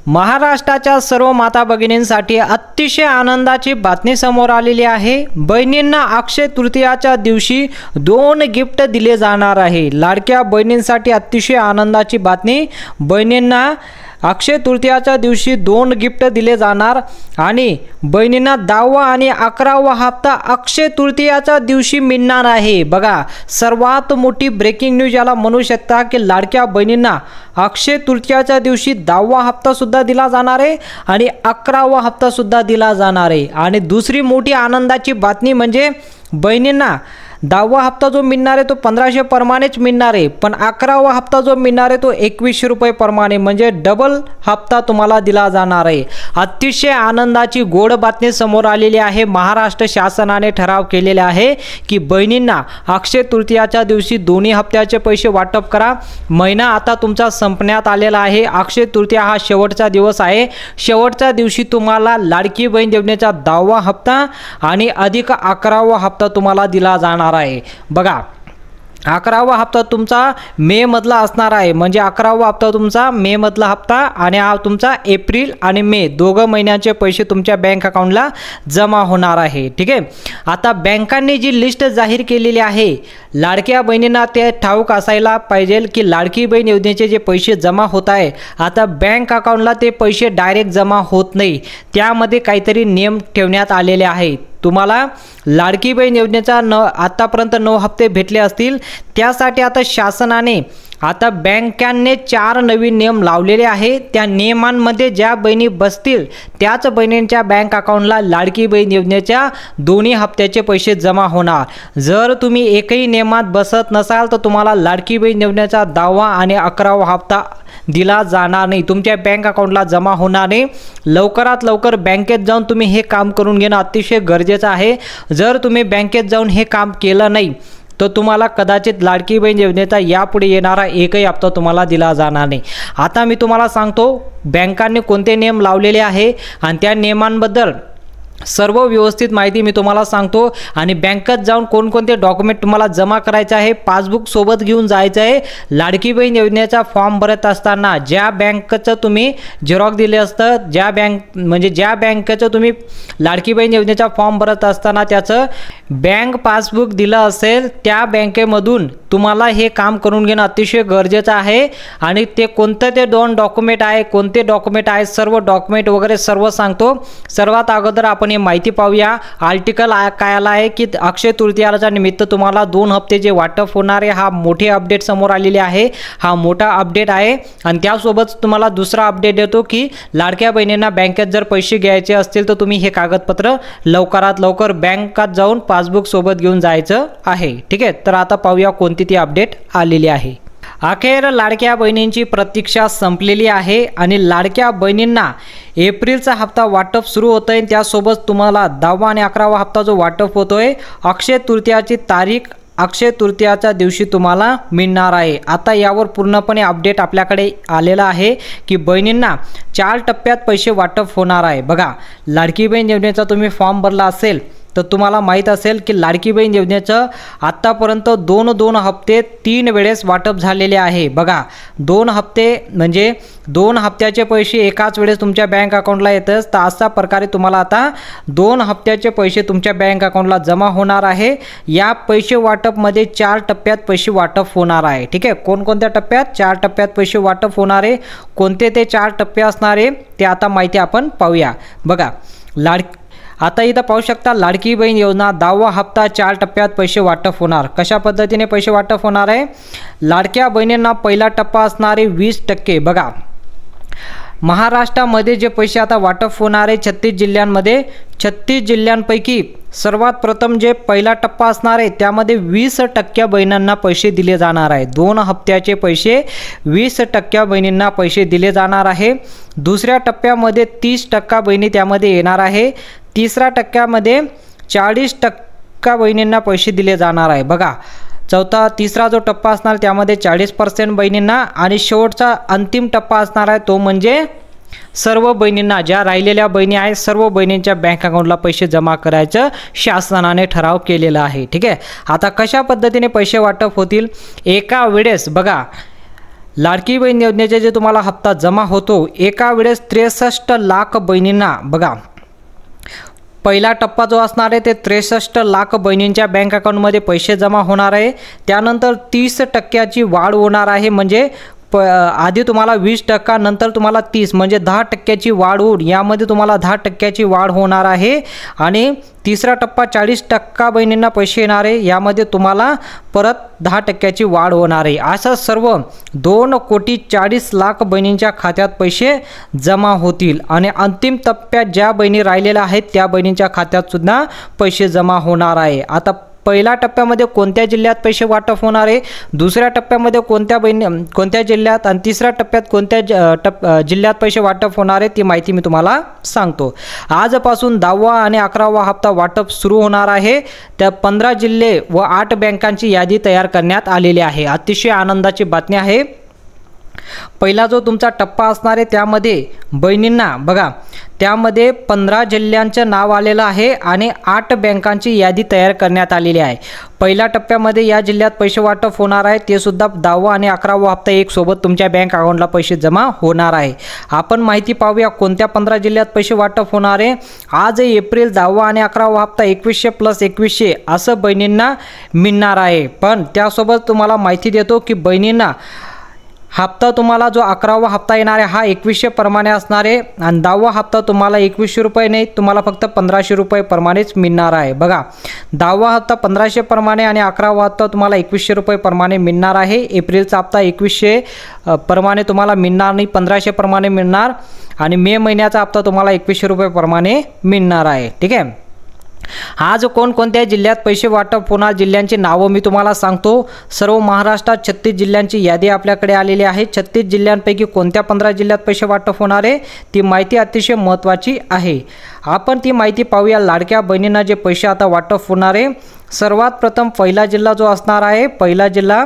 महाराष्ट्राच्या सर्व माता भगिनींसाठी अतिशय आनंदाची बातमी समोर आलेली आहे। बहिणींना अक्षय तृतीयाच्या दिवशी 2 गिफ्ट दिले जाणार आहे। लाडक्या बहिणींसाठी अतिशय आनंदाची बातमी, बहिणींना अक्षय तृतीयाच्या दिवशी 2 गिफ्ट दिले जाणार आणि बहिणींना 10वा आणि 11वा हप्ता अक्षय तृतीयाच्या दिवशी मिळणार आहे। बघा, सर्वात मोठी ब्रेकिंग न्यूज याला म्हणू शकता की लाडक्या बहिणींना अक्षय तृतीयाच्या दिवशी 10वा हप्ता सुद्धा दिला जाणार आहे आणि 11वा हप्ता सुद्धा दिला जाणार आहे। आणि दुसरी मोठी आनंदाची बातमी म्हणजे बहिणींना 10वा हप्ता जो मिळणार आहे तो 1500 प्रमाणेच मिळणार आहे, पण 11वा हप्ता जो मिळणार आहे तो 2100 रुपये प्रमाणे, म्हणजे डबल हप्ता तुम्हाला दिला जाणार आहे। अतिशय आनंदाची गोड बातमी समोर आलेली आहे। महाराष्ट्र शासनाने ठराव केलेले आहे की बहिणींना अक्षय तृतीयाच्या दिवशी दोन्ही हप्त्याचे पैसे वाटप करा। महिना आता तुमचा संपण्यात आलेला आहे। अक्षय तृतीया हा शेवटचा दिवस आहे। शेवटच्या दिवशी तुम्हाला लाडकी बहीण योजनेचा 10वा हप्ता आणि अधिक 11वा हप्ता तुम्हाला दिला जाणार आहे। बघा, 11वा हप्ता तुमचा मे मधला असणार आहे, म्हणजे 11वा हप्ता तुमचा मे मधला हप्ता आणि हा तुमचा एप्रिल आणि मे दोघं महिन्यांचे पैसे तुमच्या बँक अकाउंटला जमा होणार आहे। ठीक आहे, आता बँकांनी जी लिस्ट जाहीर केलेली आहे, लाडक्या बहिणींना ते ठाऊक असायला पाहिजे की लाडकी बहीण योजनेचे जे पैसे जमा होत आहे, आता बँक अकाउंटला ते पैसे डायरेक्ट जमा होत नाही, त्यामध्ये काहीतरी नियम ठेवण्यात आलेले आहेत। तुम्हाला लाडकी बहीण योजनेचा आतापर्यंत 9 हप्ते भेटले असतील, त्यासाठी आता शासनाने आता बँकांनी 4 नवीन नियम लावलेले आहे। त्या नियमांमध्ये ज्या बहिणी बसतील त्याच बहिणींच्या बँक अकाउंटला लाडकी बहीण योजनेच्या दोन्ही हप्त्याचे पैसे जमा होणार। जर तुम्ही एकही नियमात बसत नसाल तर तुम्हाला लाडकी बहीण योजनेचा 10वा आणि 11वा हप्ता दिला जाणार नाही, तुमच्या बँक अकाउंटला जमा होणार नाही। लवकरात लवकर बँकेत जाऊन तुम्ही हे काम करून घेणं अतिशय गरजेचं आहे। जर तुम्ही बँकेत जाऊन हे काम केलं नाही तर तुम्हाला कदाचित लाडकी बहीण योजनेचा यापुढे येणारा एकही हप्ता तुम्हाला दिला जाणार नाही। आता मी तुम्हाला सांगतो बँकांनी कोणते नियम लावलेले आहे आणि त्या नियमांबद्दल सर्व व्यवस्थित माहिती मी तुम्हाला सांगतो। आणि बँकेत जाऊन कोणकोणते डॉक्युमेंट तुम्हाला जमा करायचे आहे, पासबुक सोबत घेऊन जायचं आहे। लाडकी बहीण योजनेचा फॉर्म भरत असताना ज्या बँकेचं तुम्ही झेरॉक्स दिले असतं, ज्या बँकेचं तुम्ही लाडकी बहीण योजनेचा फॉर्म भरत असताना त्याचं बँक पासबुक दिलं असेल, त्या बँकेमधून तुम्हाला हे काम करून घेणं अतिशय गरजेचं आहे। आणि ते कोणतं ते 2 डॉक्युमेंट आहे, कोणते डॉक्युमेंट आहे, सर्व डॉक्युमेंट वगैरे सर्व सांगतो। सर्वात अगोदर आपण हे माहिती पाहूया। आर्टिकल काय आला आहे की अक्षय तृतीयाच्या निमित्त तुम्हाला 2 हप्ते जे वाटप होणार आहे, हा मोठी अपडेट समोर आलेली आहे, हा मोठा अपडेट आहे। आणि त्यासोबत तुम्हाला दुसरा अपडेट देतो की लाडक्या बहिणींना बँकेत जर पैसे घ्यायचे असतील तर तुम्ही हे कागदपत्र लवकरात लवकर बँकात जाऊन पासबुक सोबत घेऊन जायचं आहे। ठीक आहे, तर आता पाहूया कोणती ती अपडेट आलेली आहे। अखेर लाडक्या बहिणींची प्रतीक्षा संपलेली आहे आणि लाडक्या बहिणींना एप्रिलचा हप्ता वाटप सुरू होतंय। त्यासोबत तुम्हाला 10वा आणि 11वा हप्ता जो वाटप होतोय, अक्षय तृतीयाची तारीख अक्षय तृतीयाच्या दिवशी तुम्हाला मिळणार आहे। आता यावर पूर्णपणे अपडेट आपल्याकडे आलेला आहे की बहिणींना 4 टप्प्यात पैसे वाटप होणार आहे। बघा, लाडकी बहीण योजनेचा तुम्ही फॉर्म भरला असेल तर तुम्हाला माहीत असेल की लाडकी बहीण योजनेचं आत्तापर्यंत 2 हप्ते 3 वेळेस वाटप झालेले आहे। बघा, 2 हप्ते म्हणजे 2 हप्त्याचे पैसे एकाच वेळेस तुमच्या बँक अकाउंटला येतात, तर अशा प्रकारे तुम्हाला आता 2 हप्त्याचे पैसे तुमच्या बँक अकाउंटला जमा होणार आहे। या पैसे वाटपमध्ये 4 टप्प्यात पैसे वाटप होणार आहे। ठीक आहे, कोणकोणत्या टप्प्यात? 4 टप्प्यात पैसे वाटप होणार आहे। कोणते ते 4 टप्पे असणार आहे ते आता माहिती आपण पाहूया। बघा, आता इथं पाहू शकता लाडकी बहीण योजना 10वा हप्ता 4 टप्प्यात पैसे वाटप होणार। कशा पद्धतीने पैसे वाटप होणार आहे? लाडक्या बहिणींना पहिला टप्पा असणारे 20%। बघा, महाराष्ट्रामध्ये जे पैसे आता वाटप होणार आहे 36 जिल्ह्यांमध्ये, 36 जिल्ह्यांपैकी सर्वात प्रथम जे पहिला टप्पा असणार आहे त्यामध्ये 20% बहिणींना पैसे दिले जाणार आहे। 2 हप्त्याचे पैसे 20% बहिणींना पैसे दिले जाणार आहे। दुसऱ्या टप्प्यामध्ये 30% बहिणी त्यामध्ये येणार आहे। तिसऱ्या टप्प्यामध्ये 40% बहिणींना पैसे दिले जाणार आहे। बघा, तिसरा जो टप्पा असणार त्यामध्ये 40% बहिणींना आणि शेवटचा अंतिम टप्पा असणार आहे तो म्हणजे सर्व बहिणींना, ज्या राहिलेल्या बहिणी आहेत सर्व बहिणींच्या बँक अकाउंटला पैसे जमा करायचं शासनाने ठराव केलेला आहे। ठीक आहे, आता कशा पद्धतीने पैसे वाटप होतील? एका वेळेस बघा लाडकी बहीण योजनेचे जे तुम्हाला हप्ता जमा होतो एका वेळेस 63 लाख बहिणींना बघा, पहिला टप्पा जो असणार आहे ते 63 लाख बहिणींच्या बँक अकाउंटमध्ये पैसे जमा होणार आहे। त्यानंतर 30% वाढ होणार आहे, म्हणजे आधी तुम्हाला 20%, नंतर तुम्हाला 30, म्हणजे 10% वाढ होऊन यामध्ये तुम्हाला 10% वाढ होणार आहे। आणि तिसरा टप्पा 40% बहिणींना पैसे येणार आहे, यामध्ये तुम्हाला परत 10% वाढ होणार आहे। असं सर्व 2,40,00,000 बहिणींच्या खात्यात पैसे जमा होतील। आणि अंतिम टप्प्यात ज्या बहिणी राहिलेल्या आहेत त्या बहिणींच्या खात्यात सुद्धा पैसे जमा होणार आहे। आता पहिल्या टप्प्यामध्ये कोणत्या जिल्ह्यात पैसे वाटप होणार आहे, दुसऱ्या टप्प्यामध्ये कोणत्या जिल्ह्यात, आणि तिसऱ्या टप्प्यात कोणत्या जिल्ह्यात पैसे वाटप होणार आहे ती माहिती मी तुम्हाला सांगतो। आजपासून 10वा आणि 11वा हप्ता वाटप सुरू होणार आहे। त्या 15 जिल्हे व 8 बँकांची यादी तयार करण्यात आलेली आहे। अतिशय आनंदाची बातमी आहे। पहिला जो तुमचा टप्पा असणार आहे त्यामध्ये बहिणींना बघा, त्यामध्ये 15 जिल्ह्यांचे नाव आलेलं आहे आणि 8 बँकांची यादी तयार करण्यात आलेली आहे। पहिल्या टप्प्यामध्ये या जिल्ह्यात पैसे वाटप होणार आहे, ते सुद्धा 10वा आणि 11वा हप्ता एक सोबत तुमच्या बँक अकाउंटला पैसे जमा होणार आहे। आपण माहिती पाहूया कोणत्या 15 जिल्ह्यात पैसे वाटप होणार आहे। आज एप्रिल 10वा आणि 11वा हप्ता 2100 + 2100 असं बहिणींना मिळणार आहे। पण त्यासोबत तुम्हाला माहिती देतो की बहिणींना हप्ता तुम्हाला जो 11वा हप्ता येणार आहे हा 2100 प्रमाणे असणार आहे, आणि 10वा हप्ता तुम्हाला 2100 रुपये नाही, तुम्हाला फक्त 1500 रुपये प्रमाणेच मिळणार आहे। बघा, 10वा हप्ता 1500 प्रमाणे आणि 11वा हप्ता तुम्हाला 2100 रुपये प्रमाणे मिळणार आहे। एप्रिलचा हप्ता 2100 प्रमाणे तुम्हाला मिळणार नाही, 1500 प्रमाणे मिळणार, आणि मे महिन्याचा हप्ता तुम्हाला 2100 रुपये प्रमाणे मिळणार आहे। ठीक आहे। आज कोणकोणत्या जिल्ह्यात पैसे वाटप होणार, जिल्ह्यांची नावं मी तुम्हाला सांगतो। सर्व महाराष्ट्रात 36 जिल्ह्यांची यादी आपल्याकडे आलेली आहे। 36 जिल्ह्यांपैकी कोणत्या 15 जिल्ह्यात पैसे वाटप होणार आहे ती माहिती अतिशय महत्त्वाची आहे। आपण ती माहिती पाहूया। लाडक्या बहिणींना जे पैसे आता वाटप होणार आहे, सर्वात प्रथम पहिला जिल्हा जो असणार आहे, पहिला जिल्हा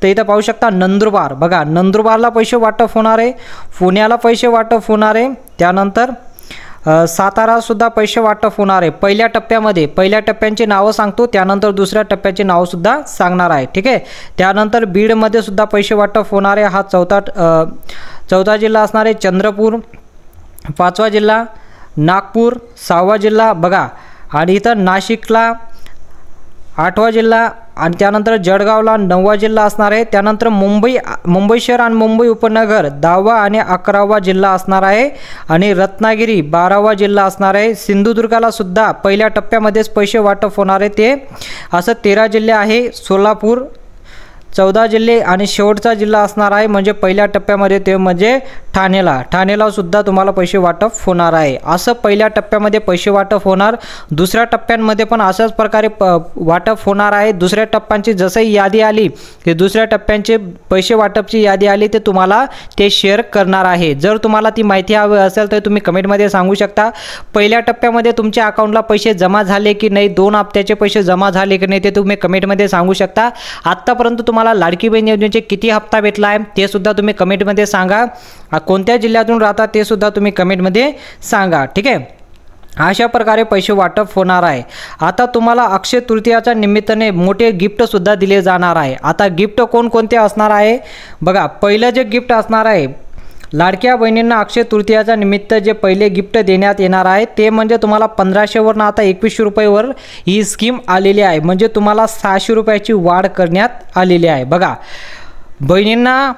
तर इथं पाहू शकता नंदुरबार। बघा, नंदुरबारला पैसे वाटप होणार आहे, पुण्याला पैसे वाटप होणार आहे, त्यानंतर सातारा सुद्धा पैसे वाटप होणार आहे। पहिल्या टप्प्यांची नावं सांगतो, त्यानंतर दुसऱ्या टप्प्याची नावं सुद्धा सांगणार आहे। ठीक आहे। त्यानंतर बीडमध्ये सुद्धा पैसे वाटप होणार आहे, हा चौथा जिल्हा असणार आहे। चंद्रपूर 5वा जिल्हा, नागपूर 6वा जिल्हा बघा, आणि इथं नाशिकला 8वा जिल्हा, आणि त्यानंतर जळगावला 9वा जिल्हा असणार आहे। त्यानंतर मुंबई शहर आणि मुंबई उपनगर 10वा आणि 11वा जिल्हा असणार आहे, आणि रत्नागिरी 12वा जिल्हा असणार आहे। सिंधुदुर्गाला सुद्धा पहिल्या टप्प्यामध्येच पैसे वाटप होणार आहे, ते असं 13 जिल्हे आहे। सोलापूर 14 जिल्हे, आणि शेवटचा जिल्हा असणार आहे म्हणजे पहिल्या टप्प्यामध्ये ते म्हणजे ठाणेला सुद्धा तुम्हाला पैसे वाटप होणार आहे। असं पहिल्या टप्प्यामध्ये पैसे वाटप होणार। दुसऱ्या टप्प्यांमध्ये पण अशाच प्रकारे वाटप होणार आहे। दुसऱ्या टप्प्यांची जसंही यादी आली ते दुसऱ्या टप्प्यांचे पैसे वाटपची यादी आली ते तुम्हाला ते शेअर करणार आहे। जर तुम्हाला ती माहिती हवी असेल तर तुम्ही कमेंटमध्ये सांगू शकता। पहिल्या टप्प्यामध्ये तुमच्या अकाउंटला पैसे जमा झाले की नाही, 2 हप्त्याचे पैसे जमा झाले की नाही ते तुम्ही कमेंटमध्ये सांगू शकता। आत्तापर्यंत तुम्हाला लाडकी बहीण योजनेचे किती हप्ता भेटला आहे ते सुद्धा तुम्ही कमेंटमध्ये सांगा। कोणत्या जिल्ह्यातून राहता ते सुद्धा तुम्ही कमेंटमध्ये सांगा। ठीक आहे। अशा प्रकारे पैसे वाटप होणार आहे। आता तुम्हाला अक्षय तृतीयाच्या निमित्ताने मोठे गिफ्ट सुद्धा दिले जाणार आहे। आता गिफ्ट कोणकोणते असणार आहे बघा, पहिलं जे गिफ्ट असणार आहे लाडक्या बहिणींना अक्षय तृतीयाच्या निमित्त जे पहिले गिफ्ट देण्यात येणार आहे ते म्हणजे तुम्हाला 1500 वरून आता 2100 रुपयेवर ही स्कीम आलेली आहे, म्हणजे तुम्हाला 600 रुपयाची वाढ करण्यात आलेली आहे। बघा, बहिणींना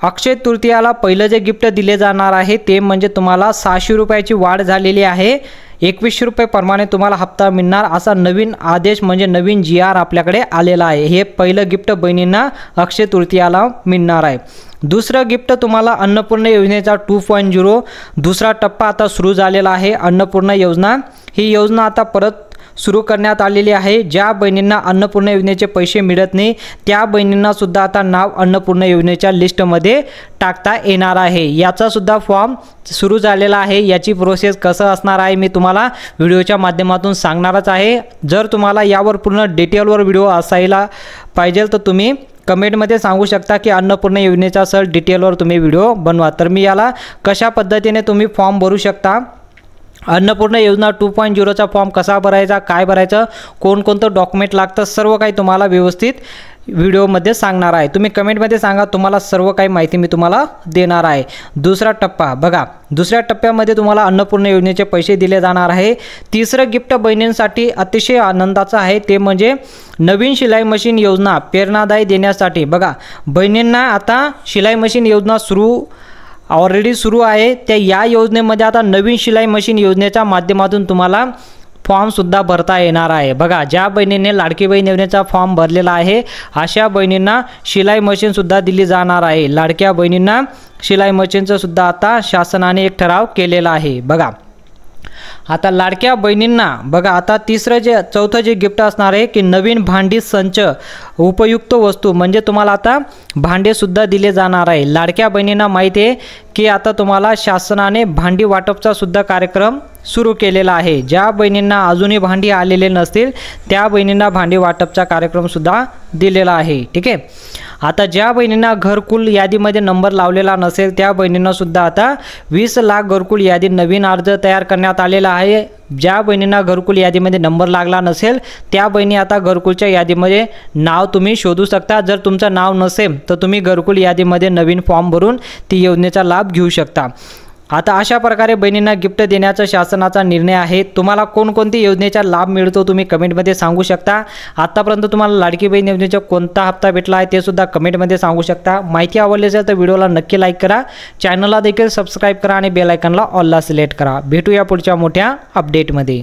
अक्षय तृतीयाला पहिलं जे गिफ्ट दिले जाणार आहे ते म्हणजे तुम्हाला 600 रुपयाची वाढ झालेली आहे। 2100 रुपये प्रमाणे तुम्हाला हप्ता मिळणार, असा नवीन आदेश म्हणजे नवीन GR आपल्याकडे आलेला आहे। हे पहिलं गिफ्ट बहिणींना अक्षय तृतीयाला मिळणार आहे। दुसरं गिफ्ट तुम्हाला अन्नपूर्णा योजनेचा 2.0 दुसरा टप्पा आता सुरू झालेला आहे। अन्नपूर्णा योजना ही योजना आता परत सुरू करण्यात आलेली आहे। ज्या बहिणींना अन्नपूर्णा योजनेचे पैसे मिळत नाही त्या बहिणींना सुद्धा आता नाव अन्नपूर्णा योजनेच्या लिस्टमध्ये टाकता येणार आहे। याचा सुद्धा फॉर्म सुरू झालेला आहे। याची प्रोसेस कसं असणार आहे मी तुम्हाला व्हिडिओच्या माध्यमातून सांगणारच आहे। जर तुम्हाला यावर पूर्ण डिटेलवर व्हिडिओ असायला पाहिजे तर तुम्ही कमेंटमध्ये सांगू शकता की अन्नपूर्णा योजनेचा सर डिटेलवर तुम्ही व्हिडिओ बनवा, तर मी याला कशा पद्धतीने तुम्ही फॉर्म भरू शकता, अन्नपूर्णा योजना 2.0चा फॉर्म कसा भरायचा, काय भरायचं, कोणकोणतं डॉक्युमेंट लागतं, सर्व काही तुम्हाला व्यवस्थित व्हिडिओमध्ये सांगणार आहे। तुम्ही कमेंटमध्ये सांगा, तुम्हाला सर्व काही माहिती मी तुम्हाला देणार आहे। दुसरा टप्पा बघा, दुसऱ्या टप्प्यामध्ये तुम्हाला अन्नपूर्णा योजनेचे पैसे दिले जाणार आहे। तिसरं गिफ्ट बहिणींसाठी अतिशय आनंदाचं आहे, ते म्हणजे नवीन शिलाई मशीन योजना प्रेरणादायी देण्यासाठी। बघा, बहिणींना आता शिलाई मशीन योजना ऑलरेडी सुरू आहे। त्या या योजनेमध्ये आता नवीन शिलाई मशीन योजनेच्या माध्यमातून तुम्हाला फॉर्मसुद्धा भरता येणार आहे। बघा, ज्या बहिणीने लाडकी बहीण योजनेचा फॉर्म भरलेला आहे अशा बहिणींना शिलाई मशीनसुद्धा दिली जाणार आहे। लाडक्या बहिणींना शिलाई मशीनचं सुद्धा आता शासनाने एक ठराव केलेला आहे। बघा, आता लाडक्या बहिणींना बघा, आता चौथं जे गिफ्ट असणार आहे की नवीन भांडी संच उपयुक्त वस्तू, म्हणजे तुम्हाला आता भांडेसुद्धा दिले जाणार आहे। लाडक्या बहिणींना माहिती आहे की आता तुम्हाला शासनाने भांडी वाटपचा सुद्धा कार्यक्रम सुरू केलेला आहे। ज्या बहिणींना अजूनही भांडी आलेले नसतील त्या बहिणींना भांडी वाटपचा कार्यक्रमसुद्धा दिलेला आहे। ठीक आहे, आता ज्या बहिणींना घरकुल यादीमध्ये नंबर लावलेला नसेल त्या बहिणींना सुद्धा आता 20 लाख घरकुल यादी नवीन अर्ज तयार करण्यात आलेला आहे। ज्या बहिणींना घरकुल यादीमध्ये नंबर लागला नसेल त्या बहिणी आता घरकुलच्या यादीमध्ये नाव तुम्ही शोधू शकता। जर तुमचं नाव नसेल तर तुम्ही घरकुल यादीमध्ये नवीन फॉर्म भरून ती योजनेचा लाभ घेऊ शकता। आता अशा प्रकारे बहिणींना गिफ्ट देण्याचा शासनाचा निर्णय आहे। तुम्हाला कोणकोणती योजनेचा लाभ मिळतो तुम्ही कमेंटमध्ये सांगू शकता। आतापर्यंत तुम्हाला लाडकी बहीण योजनेचा कोणता हप्ता भेटला आहे ते सुद्धा कमेंटमध्ये सांगू शकता। माहिती आवडली असेल तर व्हिडिओला नक्की लाईक करा, चॅनलला देखील सबस्क्राईब करा आणि बेल आयकॉनला ऑलला सिलेक्ट करा। भेटूया पुढच्या मोठ्या अपडेटमध्ये।